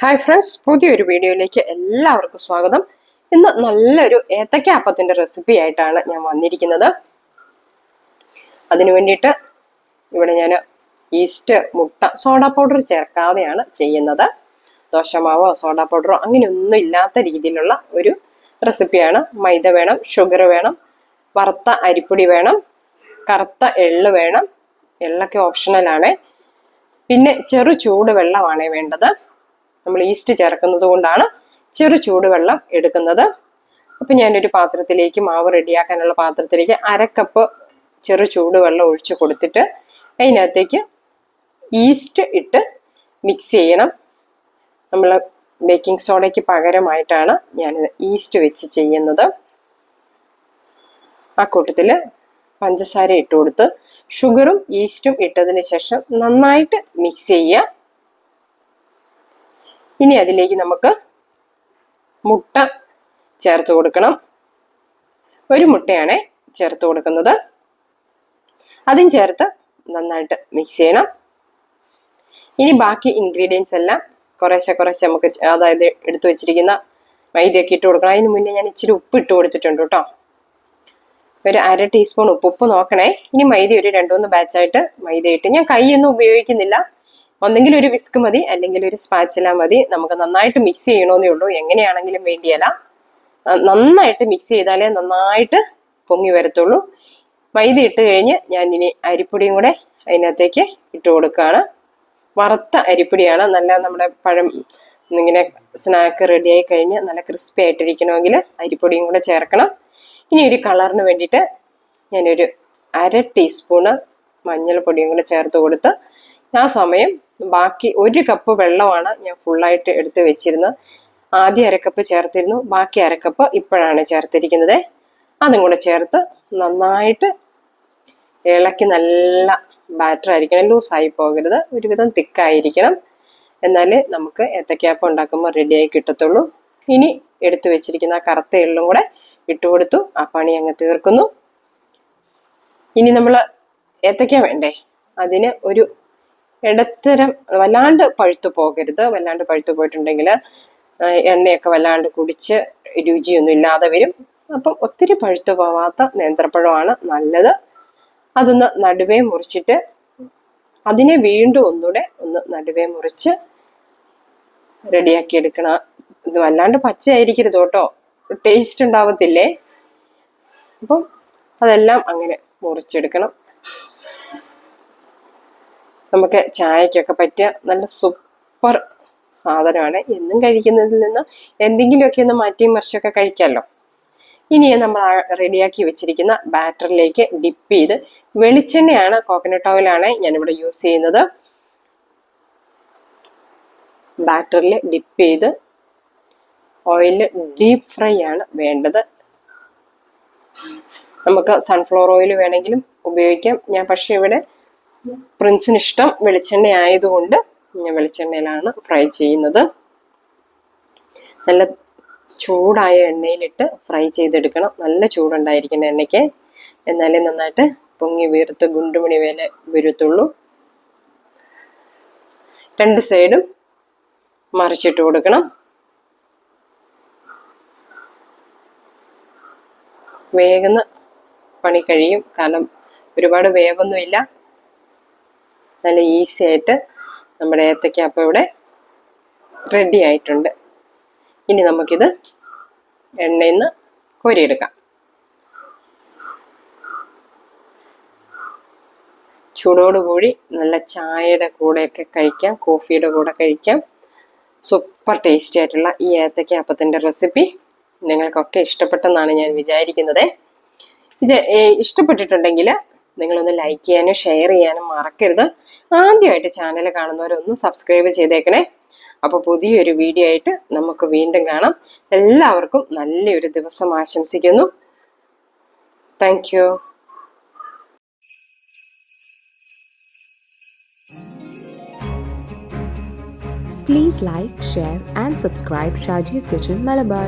Hi friends, പുതിയൊരു വീഡിയോയിലേക്ക് എല്ലാവർക്കും സ്വാഗതം. ഇന്ന് നല്ലൊരു ഏത്തക്ക അപ്പത്തിന്റെ റെസിപ്പി ആയിട്ടാണ് ഞാൻ വന്നിരിക്കുന്നത്. അതിനു വേണ്ടിയിട്ട് ഇവിടെ ഞാൻ ഈസ്റ്റ്, മുട്ട, സോഡ പൗഡർ ചേർക്കാതെയാണ് ചെയ്യുന്നത്. ദോശമാവോ സോഡ പൗഡറോ അങ്ങനെയൊന്നും ഇല്ലാത്ത രീതിയിലുള്ള ഒരു റെസിപ്പിയാണ്. മൈദ വേണം, ഷുഗർ വേണം, വറുത്ത അരിപ്പൊടി വേണം, കറുത്ത എള്ള് വേണം. എള്ളൊക്കെ ഓപ്ഷണലാണ്. പിന്നെ ചെറു ചൂട് വെള്ളമാണ് വേണ്ടത്. നമ്മൾ ഈസ്റ്റ് ചേർക്കുന്നത് കൊണ്ടാണ് ചെറു ചൂടുവെള്ളം എടുക്കുന്നത്. അപ്പം ഞാനൊരു പാത്രത്തിലേക്ക്, മാവ് റെഡിയാക്കാനുള്ള പാത്രത്തിലേക്ക് 1/2 കപ്പ് ചെറു ചൂടുവെള്ളം ഒഴിച്ചു കൊടുത്തിട്ട് അതിനകത്തേക്ക് ഈസ്റ്റ് ഇട്ട് മിക്സ് ചെയ്യണം. നമ്മൾ ബേക്കിംഗ് സോഡയ്ക്ക് പകരമായിട്ടാണ് ഞാൻ ഈസ്റ്റ് വെച്ച് ചെയ്യുന്നത്. ആ കൂട്ടത്തിൽ പഞ്ചസാര ഇട്ട് കൊടുത്ത് ഷുഗറും ഈസ്റ്റും ഇട്ടതിന് ശേഷം നന്നായിട്ട് മിക്സ് ചെയ്യുക. ഇനി അതിലേക്ക് നമുക്ക് മുട്ട ചേർത്ത് കൊടുക്കണം. ഒരു മുട്ടയാണ് ചേർത്ത് കൊടുക്കുന്നത്. അതും ചേർത്ത് നന്നായിട്ട് മിക്സ് ചെയ്യണം. ഇനി ബാക്കി ഇൻഗ്രീഡിയൻസ് എല്ലാം കുറേശ്ശെ നമുക്ക്, അതായത് എടുത്തു വെച്ചിരിക്കുന്ന മൈദയൊക്കെ ഇട്ട് കൊടുക്കണം. അതിന് മുന്നേ ഞാൻ ഇച്ചിരി ഉപ്പ് ഇട്ട് കൊടുത്തിട്ടുണ്ട് കേട്ടോ. ഒരു 1/2 ടീസ്പൂൺ ഉപ്പ് നോക്കണേ. ഇനി മൈദ ഒരു 2-3 ബാച്ചായിട്ട് മൈദ ഇട്ട്, ഞാൻ കൈയൊന്നും ഉപയോഗിക്കുന്നില്ല. ഒന്നെങ്കിൽ ഒരു വിസ്ക് മതി, അല്ലെങ്കിൽ ഒരു സ്പാച്ചില മതി. നമുക്ക് നന്നായിട്ട് മിക്സ് ചെയ്യണമെന്നേ ഉള്ളൂ. എങ്ങനെയാണെങ്കിലും വേണ്ടിയല്ല, നന്നായിട്ട് മിക്സ് ചെയ്താലേ നന്നായിട്ട് പൊങ്ങി വരത്തുള്ളൂ. മൈദ ഇട്ട് കഴിഞ്ഞ് ഞാൻ ഇനി അരിപ്പൊടിയും കൂടെ അതിനകത്തേക്ക് ഇട്ട് കൊടുക്കുകയാണ്. വറുത്ത അരിപ്പൊടിയാണ്. നല്ല നമ്മുടെ പഴം ഇങ്ങനെ സ്നാക്ക് റെഡിയായി കഴിഞ്ഞ് നല്ല ക്രിസ്പി ആയിട്ടിരിക്കണമെങ്കിൽ അരിപ്പൊടിയും കൂടെ ചേർക്കണം. ഇനി ഒരു കളറിന് വേണ്ടിയിട്ട് ഞാനൊരു 1/2 ടീസ്പൂണ് മഞ്ഞൾപ്പൊടിയും കൂടെ ചേർത്ത് കൊടുത്ത്, ആ സമയം ബാക്കി 1 കപ്പ് വെള്ളമാണ് ഞാൻ ഫുള്ളായിട്ട് എടുത്ത് വെച്ചിരുന്നത്. ആദ്യം 1/2 കപ്പ് ചേർത്തിരുന്നു, ബാക്കി 1/2 കപ്പ് ഇപ്പോഴാണ് ചേർത്തിരിക്കുന്നത്. അതും കൂടെ ചേർത്ത് നന്നായിട്ട് ഇളക്കി, നല്ല ബാറ്റർ ആയിരിക്കണം, ലൂസായി പോകരുത്, ഒരുവിധം തിക്കായിരിക്കണം. എന്നാലേ നമുക്ക് ഏത്തക്കപ്പം ഉണ്ടാക്കുമ്പോൾ റെഡിയായി കിട്ടത്തുള്ളൂ. ഇനി എടുത്തു വെച്ചിരിക്കുന്ന കറുത്ത എള്ളും കൂടെ ഇട്ട് കൊടുത്തു. ആ പണി അങ്ങ് തീർക്കുന്നു. ഇനി നമ്മൾ ഏത്തക്ക വേണ്ടേ, അതിന് ഒരു ഇടത്തരം, വല്ലാണ്ട് പഴുത്തു പോകരുത്. വല്ലാണ്ട് പഴുത്തു പോയിട്ടുണ്ടെങ്കിൽ എണ്ണയൊക്കെ വല്ലാണ്ട് കുടിച്ച് രുചിയൊന്നും ഇല്ലാതെ വരും. അപ്പം ഒത്തിരി പഴുത്തു പോവാത്ത നേന്ത്രപ്പഴമാണ് നല്ലത്. അതൊന്ന് നടുവേ മുറിച്ചിട്ട് അതിനെ വീണ്ടും ഒന്നുകൂടെ ഒന്ന് നടുവേ മുറിച്ച് റെഡിയാക്കി എടുക്കണം. ഇത് വല്ലാണ്ട് പച്ചയായിരിക്കരുത് കേട്ടോ, ടേസ്റ്റ് ഉണ്ടാവത്തില്ലേ. അപ്പം അതെല്ലാം അങ്ങനെ മുറിച്ചെടുക്കണം. നമുക്ക് ചായക്കൊക്കെ പറ്റിയ നല്ല സൂപ്പർ സാധനമാണ്. എന്നും കഴിക്കുന്നതിൽ നിന്ന് എന്തെങ്കിലുമൊക്കെ ഒന്ന് മാറ്റിയും മറിച്ചൊക്കെ കഴിക്കാമല്ലോ. ഇനി നമ്മൾ റെഡിയാക്കി വെച്ചിരിക്കുന്ന ബാറ്ററിലേക്ക് ഡിപ്പ് ചെയ്ത്, വെളിച്ചെണ്ണയാണ്, കോക്കനട്ട് ഓയിലാണ് ഞാനിവിടെ യൂസ് ചെയ്യുന്നത്. ബാറ്ററിൽ ഡിപ്പ് ചെയ്ത് ഓയിൽ ഡീപ്പ് ഫ്രൈ ആണ് വേണ്ടത്. നമുക്ക് സൺഫ്ലവർ ഓയിൽ വേണമെങ്കിലും ഉപയോഗിക്കാം. ഞാൻ പക്ഷെ ഇവിടെ പ്രിൻസിന് ഇഷ്ടം വെളിച്ചെണ്ണ ആയതുകൊണ്ട് ഞാൻ വെളിച്ചെണ്ണയിലാണ് ഫ്രൈ ചെയ്യുന്നത്. നല്ല ചൂടായ എണ്ണയിലിട്ട് ഫ്രൈ ചെയ്തെടുക്കണം. നല്ല ചൂടുണ്ടായിരിക്കണം എണ്ണയ്ക്ക്, എന്നാലേ നന്നായിട്ട് പൊങ്ങി വീർത്ത് ഗുണ്ടുമണി വേല വരുത്തുള്ളൂ. 2 സൈഡും മറിച്ചിട്ട് കൊടുക്കണം. വേഗം പണി കഴിയും, കാരണം ഒരുപാട് വേവൊന്നുമില്ല. നല്ല ഈസി ആയിട്ട് നമ്മുടെ ഏത്തക്കപ്പം ഇവിടെ റെഡി ആയിട്ടുണ്ട്. ഇനി നമുക്കിത് എണ്ണയിൽ നിന്ന് കോരിയെടുക്കാം. ചൂടോടുകൂടി നല്ല ചായയുടെ കൂടെയൊക്കെ കഴിക്കാം, കോഫിയുടെ കൂടെ കഴിക്കാം. സൂപ്പർ ടേസ്റ്റി ആയിട്ടുള്ള ഈ ഏത്തക്കപ്പത്തിൻ്റെ റെസിപ്പി നിങ്ങൾക്കൊക്കെ ഇഷ്ടപ്പെട്ടെന്നാണ് ഞാൻ വിചാരിക്കുന്നത്. ഇത് ഇഷ്ടപ്പെട്ടിട്ടുണ്ടെങ്കിൽ നിങ്ങളൊന്ന് ലൈക്ക് ചെയ്യാനും ഷെയർ ചെയ്യാനും മറക്കരുത്. ആദ്യമായിട്ട് ചാനൽ കാണുന്നവരൊന്ന് സബ്സ്ക്രൈബ് ചെയ്തേക്കണേ. അപ്പോൾ പുതിയൊരു വീഡിയോ ആയിട്ട് നമുക്ക് വീണ്ടും കാണാം. എല്ലാവർക്കും നല്ലൊരു ദിവസം ആശംസിക്കുന്നു. Thank you. Please like, share and subscribe Shaji's Kitchen Malabar.